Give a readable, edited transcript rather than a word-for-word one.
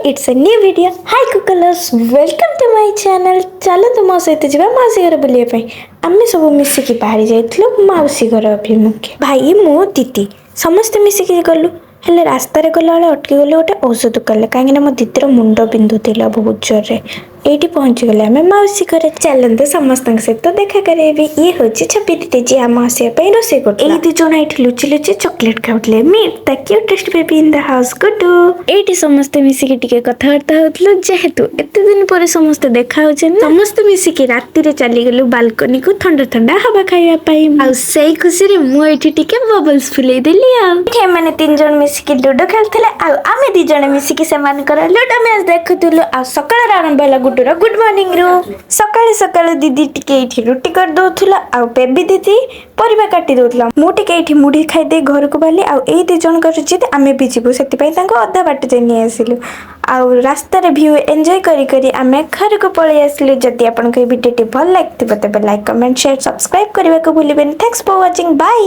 it's a new video. Hi Kukalas, welcome to my channel. चलो तो मो सहित जीवा माउसी घर बुलिया ପାଇଁ ଆମେ ସବୁ ମିଶିକି ବାହାରି ଯାଇଥିଲୁ ମାଉସୀ ଘର ଅଭିମୁଖେ। ଭାଇ ମୁଁ ଦିଦି ସମସ୍ତେ ମିଶିକି ଗଲୁ। ହେଲେ ରାସ୍ତାରେ ଗଲାବେଳେ ଅଟକି ଗଲୁ ଗୋଟେ ଔଷଧ ଦୋକାନରେ, କାହିଁକିନା ମୋ ଦିଦିର ମୁଣ୍ଡ ବିନ୍ଧୁଥିଲା ବହୁତ ଜୋରରେ। ଏଇଠି ପହଞ୍ଚିଗଲେ ଆମେ ମାଉସୀ ଘରେ। ଚାଲନ୍ତୁ ସମସ୍ତଙ୍କ ସହିତ ଦେଖା କରେଇବି। ଇଏ ହେଉଛି ଛବି ଦିଦି, ଯିଏ ଆମ ଆସିବା ପାଇଁ ରୋଷେଇ କରୁଥିଲା। ଏଇ ଦି ଜଣ ଏଇଠି ଲୁଚି ଲୁଚି ଚକୋଲେଟ ଖାଉଥିଲେ। Meet the cutest baby in the house Gudu. ଏଇଠି ସମସ୍ତେ ମିଶିକି ଟିକେ କଥାବାର୍ତ୍ତା ହଉଥିଲୁ, ଯେହେତୁ ଏତେ ଦିନ ପରେ ସମସ୍ତେ ଦେଖା ହଉଛନ୍ତି। ସମସ୍ତେ ମିଶିକି ରାତିରେ ଚାଲିଗଲୁ ବାଲକୋନିକୁ ଥଣ୍ଡା ଥଣ୍ଡା ହାୱା ଖାଇବା ପାଇଁ। ଆଉ ସେଇ ଖୁସିରେ ମୁଁ ଏଇଠି ଟିକେ ବବଲ୍ସ ଫୁଲେଇଦେଲି। ଆଉ ଏମାନେ ତିନି ଜଣ ମିଶିକି ଲୁଡୋ ଖେଳୁଥିଲେ, ଆଉ ଆମେ ଦି ଜଣ ମିଶିକି ସେମାନଙ୍କର ଲୁଡୋ ମ୍ୟାଚ୍ ଦେଖୁଥିଲୁ। ଆଉ ସକାଳର ଆରମ୍ଭ ହେଲା ଗୁଡୁର ଗୁଡ ମର୍ଣ୍ଣିଂ ରୁ। ସକାଳୁ ସକାଳୁ ଦିଦି ଟିକେ ଏଇଠି ରୁଟି କରିଦଉଥିଲା, ଆଉ ବେବି ଦିଦି ପରିବା କାଟି ଦଉଥିଲା। ମୁଁ ଟିକେ ଏଇଠି ମୁଢି ଖାଇଦେଇ ଘରକୁ ବାହାରିଲି। ଆଉ ଏଇ ଦି ଜଣଙ୍କର ଜିଦ୍ ଆମେ ବି ଯିବୁ, ସେଥିପାଇଁ ତାଙ୍କୁ ଅଧା ବାଟ ଯାଇ ନେଇ ଆସିଲୁ। ଆଉ ରାସ୍ତାରେ ଭିଉ ଏନ୍ଜୟ କରି କରି ଆମେ ଘରକୁ ପଳେଇ ଆସିଲୁ। ଯଦି ଆପଣଙ୍କୁ এই ଭିଡିଓଟି ଭଲ ଲାଗିଥିବ ତେବେ ଲାଇକ୍, କମେଣ୍ଟ, ସେୟାର, ସବସ୍କ୍ରାଇବ କରିବାକୁ ଭୁଲିବେନି। ଥ୍ୟାଙ୍କ୍ସ ଫର ୱାଚିଂ, ବାଏ।